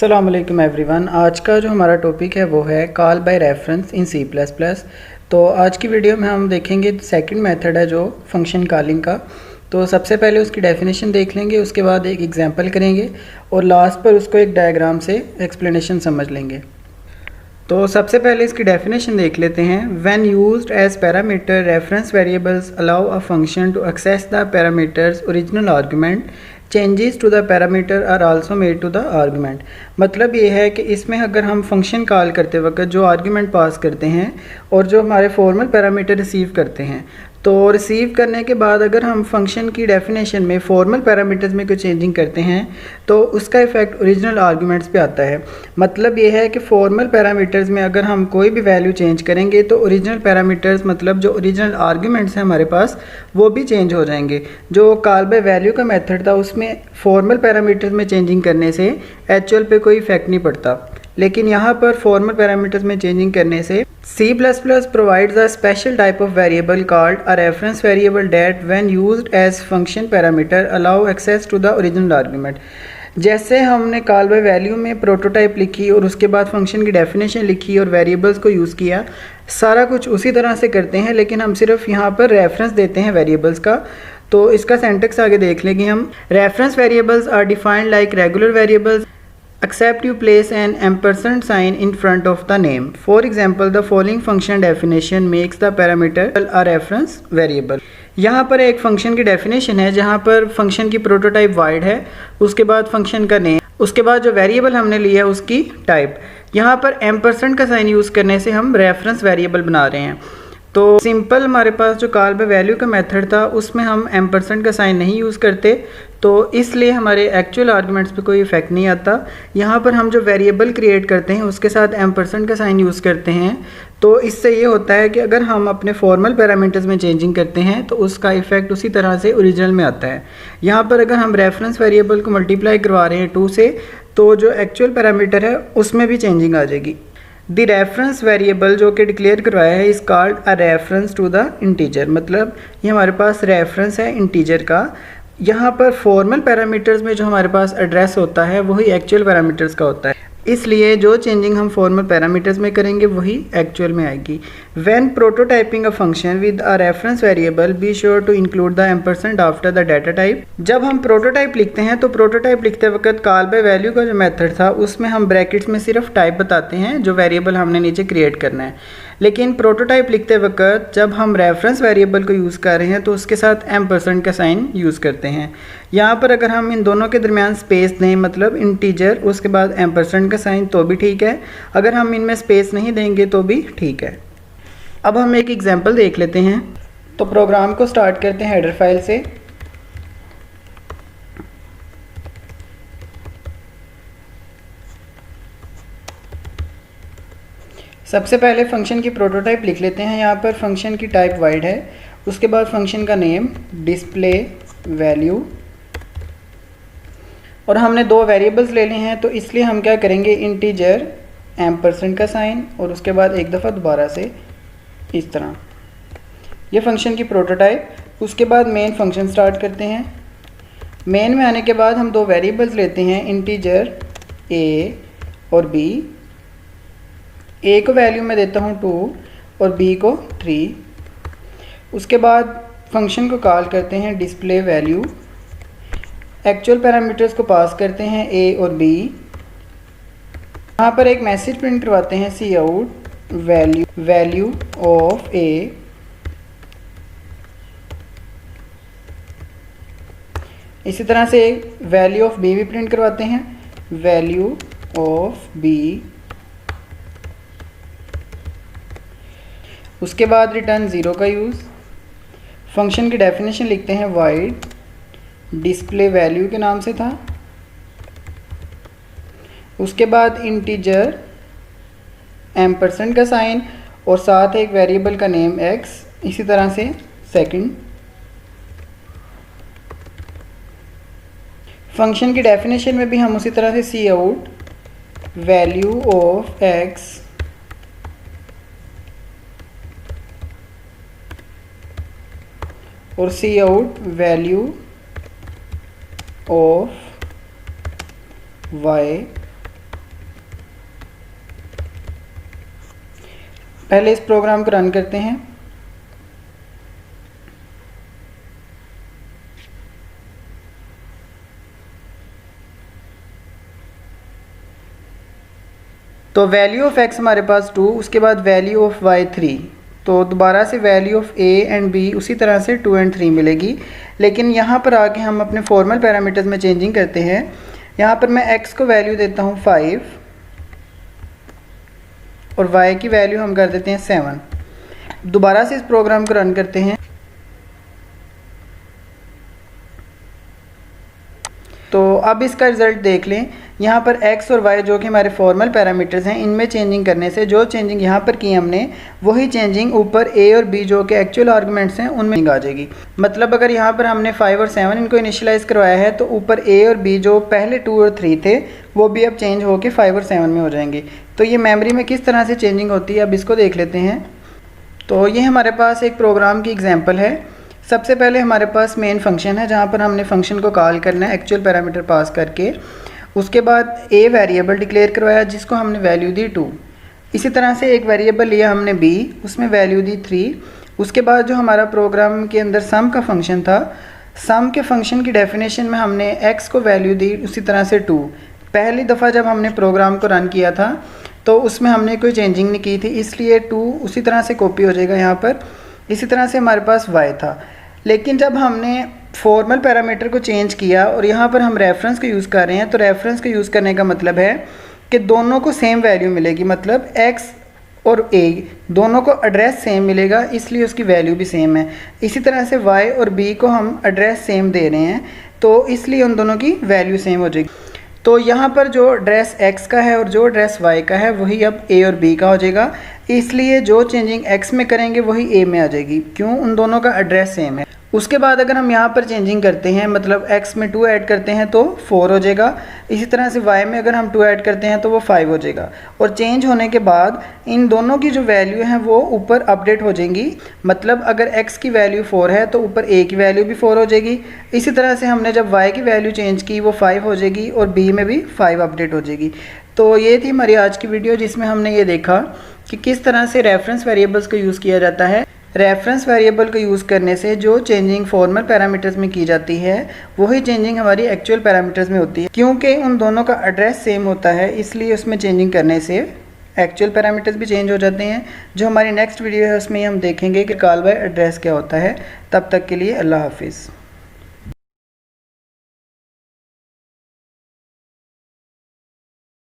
अस्सलाम वालेकुम एवरीवन। आज का जो हमारा टॉपिक है वो है call by reference in C plus plus. तो आज की वीडियो में हम देखेंगे सेकंड मेथड है जो फंक्शन कॉलिंग का। तो सबसे पहले उसकी डेफिनेशन देख लेंगे, उसके बाद एक एग्जांपल करेंगे और लास्ट पर उसको एक डायग्राम से एक्सप्लेनेशन समझ लेंगे। तो सबसे पहले इसकी डेफिनेशन देख लेते हैं। When used as parameter reference variables allow a function to access the parameters original argument, changes to the parameter are also made to the argument. मतलब ये है कि इसमें अगर हम फंक्शन कॉल करते वक्त जो आर्गुमेंट पास करते हैं और जो हमारे फॉर्मल पैरामीटर रिसीव करते हैं, तो रिसीव करने के बाद अगर हम फंक्शन की डेफिनेशन में फॉर्मल पैरामीटर्स में कोई चेंजिंग करते हैं तो उसका इफेक्ट ओरिजिनल आर्गुमेंट्स पे आता है। मतलब ये है कि फॉर्मल पैरामीटर्स में अगर हम कोई भी वैल्यू चेंज करेंगे तो ओरिजिनल पैरामीटर्स मतलब जो ओरिजिनल आर्गुमेंट्स हैं हमारे पास वो भी चेंज हो जाएंगे। जो कॉल बाय वैल्यू का मेथड था उसमें फॉर्मल पैरामीटर्स में चेंजिंग करने से एक्चुअल पे कोई इफेक्ट नहीं पड़ता, लेकिन यहाँ पर फॉर्मल पैरामीटर्स में चेंजिंग करने से C++ provides a special type of variable called a reference variable that when used as function parameter allow access to the original argument। जैसे हमने कॉल बाय वैल्यू में प्रोटोटाइप लिखी और उसके बाद फंक्शन की डेफिनेशन लिखी और वेरिएबल्स को यूज़ किया, सारा कुछ उसी तरह से करते हैं, लेकिन हम सिर्फ यहाँ पर रेफरेंस देते हैं वेरिएबल्स का। तो इसका सेंटेक्स आगे देख लेंगे हम। Reference variables are defined like regular variables except you place an ampersand sign in front of the name. For example, the following function definition makes the parameter a reference variable। यहाँ पर एक फंक्शन की definition है जहाँ पर function की prototype wide है, उसके बाद फंक्शन का नेम, उसके बाद जो वेरिएबल हमने लिया है उसकी टाइप। यहाँ पर एम्परसेंड का साइन यूज़ करने से हम रेफरेंस वेरिएबल बना रहे हैं। तो सिंपल हमारे पास जो कॉल बाय वैल्यू का मेथड था उसमें हम एम्परसेंड का साइन नहीं यूज़ करते, तो इसलिए हमारे एक्चुअल आर्गुमेंट्स पे कोई इफेक्ट नहीं आता। यहाँ पर हम जो वेरिएबल क्रिएट करते हैं उसके साथ एम्परसेंड का साइन यूज़ करते हैं। तो इससे ये होता है कि अगर हम अपने फॉर्मल पैरामीटर्स में चेंजिंग करते हैं तो उसका इफेक्ट उसी तरह से ओरिजिनल में आता है। यहाँ पर अगर हम रेफरेंस वेरिएबल को मल्टीप्लाई करवा रहे हैं 2 से, तो जो एक्चुअल पैरामीटर है उसमें भी चेंजिंग आ जाएगी। द रेफरेंस वेरिएबल जो कि डिक्लेयर करवाया है is called a reference to the integer. मतलब ये हमारे पास रेफरेंस है इंटीजर का। यहाँ पर फॉर्मल पैरामीटर्स में जो हमारे पास एड्रेस होता है वही एक्चुअल पैरामीटर्स का होता है, इसलिए जो चेंजिंग हम फॉर्मल पैरामीटर्स में करेंगे वही एक्चुअल में आएगी। When prototyping a function with a reference variable be sure to include the ampersand after the data type. जब हम प्रोटोटाइप लिखते हैं तो प्रोटोटाइप लिखते वक्त कॉल बाय वैल्यू का जो मेथड था उसमें हम ब्रैकेट्स में सिर्फ टाइप बताते हैं जो वेरिएबल हमने नीचे क्रिएट करना है, लेकिन प्रोटोटाइप लिखते वक्त जब हम रेफरेंस वेरिएबल को यूज़ कर रहे हैं तो उसके साथ एम्परसेंड का साइन यूज़ करते हैं। यहाँ पर अगर हम इन दोनों के दरमियान स्पेस दें, मतलब इंटीजर उसके बाद एम्परसेंड का साइन, तो भी ठीक है। अगर हम इनमें स्पेस नहीं देंगे तो भी ठीक है। अब हम एक एग्जांपल देख लेते हैं। तो प्रोग्राम को स्टार्ट करते हैं हेडर फाइल से। सबसे पहले फंक्शन की प्रोटोटाइप लिख लेते हैं। यहाँ पर फंक्शन की टाइप वाइड है, उसके बाद फंक्शन का नेम डिस्प्ले वैल्यू, और हमने 2 वेरिएबल्स ले लिए हैं तो इसलिए हम क्या करेंगे, इंटीजर एम्परसेंड का साइन और उसके बाद एक दफ़ा दोबारा से इस तरह। ये फंक्शन की प्रोटोटाइप। उसके बाद मेन फंक्शन स्टार्ट करते हैं। मेन में आने के बाद हम 2 वेरिएबल्स लेते हैं, इंटीजर ए और बी। ए को वैल्यू में देता हूँ 2 और बी को 3। उसके बाद फंक्शन को कॉल करते हैं डिस्प्ले वैल्यू। एक्चुअल पैरामीटर्स को पास करते हैं ए और बी। यहाँ पर एक मैसेज प्रिंट करवाते हैं सी आउट वैल्यू ऑफ ए। इसी तरह से वैल्यू ऑफ बी भी प्रिंट करवाते हैं, वैल्यू ऑफ बी। उसके बाद रिटर्न 0 का यूज़। फंक्शन की डेफिनेशन लिखते हैं वाइड डिस्प्ले वैल्यू के नाम से था। उसके बाद इंटीजर एम्परसेंड का साइन और साथ एक वेरिएबल का नेम x, इसी तरह से सेकंड। फंक्शन की डेफिनेशन में भी हम उसी तरह से सी आउट वैल्यू ऑफ x और सी आउट वैल्यू ऑफ y पहले इस प्रोग्राम को रन करते हैं। तो वैल्यू ऑफ x हमारे पास 2, उसके बाद वैल्यू ऑफ y 3, तो दोबारा से value of a and b उसी तरह से 2 एंड 3 मिलेगी। लेकिन यहाँ पर आके हम अपने फॉर्मल पैरामीटर्स में चेंजिंग करते हैं। यहाँ पर मैं x को वैल्यू देता हूँ 5 और y की वैल्यू हम कर देते हैं 7। दोबारा से इस प्रोग्राम को रन करते हैं। तो अब इसका रिज़ल्ट देख लें। यहाँ पर x और y जो कि हमारे फॉर्मल पैरामीटर्स हैं, इनमें चेंजिंग करने से जो चेंजिंग यहाँ पर की हमने वही चेंजिंग ऊपर a और b जो कि एक्चुअल आर्गुमेंट्स हैं उनमें आ जाएगी। मतलब अगर यहाँ पर हमने 5 और 7 इनको इनिशियलाइज़ करवाया है तो ऊपर a और b जो पहले 2 और 3 थे वो भी अब चेंज होकर 5 और 7 में हो जाएंगे। तो ये मेमोरी में किस तरह से चेंजिंग होती है अब इसको देख लेते हैं। तो ये हमारे पास एक प्रोग्राम की एग्जाम्पल है। सबसे पहले हमारे पास मेन फंक्शन है जहाँ पर हमने फंक्शन को कॉल करना है एक्चुअल पैरामीटर पास करके। उसके बाद a वेरिएबल डिक्लेयर करवाया जिसको हमने वैल्यू दी 2। इसी तरह से एक वेरिएबल लिया हमने b, उसमें वैल्यू दी 3। उसके बाद जो हमारा प्रोग्राम के अंदर सम का फंक्शन था, सम के फंक्शन की डेफिनेशन में हमने x को वैल्यू दी उसी तरह से 2। पहली दफ़ा जब हमने प्रोग्राम को रन किया था तो उसमें हमने कोई चेंजिंग नहीं की थी, इसलिए 2 उसी तरह से कॉपी हो जाएगा यहाँ पर। इसी तरह से हमारे पास y था। लेकिन जब हमने फॉर्मल पैरामीटर को चेंज किया और यहाँ पर हम रेफरेंस को यूज़ कर रहे हैं, तो रेफरेंस को यूज़ करने का मतलब है कि दोनों को सेम वैल्यू मिलेगी। मतलब x और a दोनों को एड्रेस सेम मिलेगा, इसलिए उसकी वैल्यू भी सेम है। इसी तरह से y और b को हम एड्रेस सेम दे रहे हैं, तो इसलिए उन दोनों की वैल्यू सेम हो जाएगी। तो यहाँ पर जो एड्रेस x का है और जो एड्रेस y का है वही अब a और b का हो जाएगा, इसलिए जो चेंजिंग x में करेंगे वही a में आ जाएगी। क्यों? उन दोनों का एड्रेस सेम है। उसके बाद अगर हम यहाँ पर चेंजिंग करते हैं, मतलब x में 2 ऐड करते हैं तो 4 हो जाएगा। इसी तरह से y में अगर हम 2 ऐड करते हैं तो वो 5 हो जाएगा। और चेंज होने के बाद इन दोनों की जो वैल्यू है वो ऊपर अपडेट हो जाएंगी। मतलब अगर x की वैल्यू 4 है तो ऊपर a की वैल्यू भी 4 हो जाएगी। इसी तरह से हमने जब y की वैल्यू चेंज की वो 5 हो जाएगी और b में भी 5 अपडेट हो जाएगी। तो ये थी हमारी आज की वीडियो जिसमें हमने ये देखा कि किस तरह से रेफरेंस वेरिएबल्स को यूज़ किया जाता है। रेफरेंस वेरिएबल को यूज़ करने से जो चेंजिंग फॉर्मल पैरामीटर्स में की जाती है वही चेंजिंग हमारी एक्चुअल पैरामीटर्स में होती है। क्योंकि उन दोनों का एड्रेस सेम होता है, इसलिए उसमें चेंजिंग करने से एक्चुअल पैरामीटर्स भी चेंज हो जाते हैं। जो हमारी नेक्स्ट वीडियो है उसमें हम देखेंगे कि कॉल बाय एड्रेस क्या होता है। तब तक के लिए अल्लाह हाफिज़।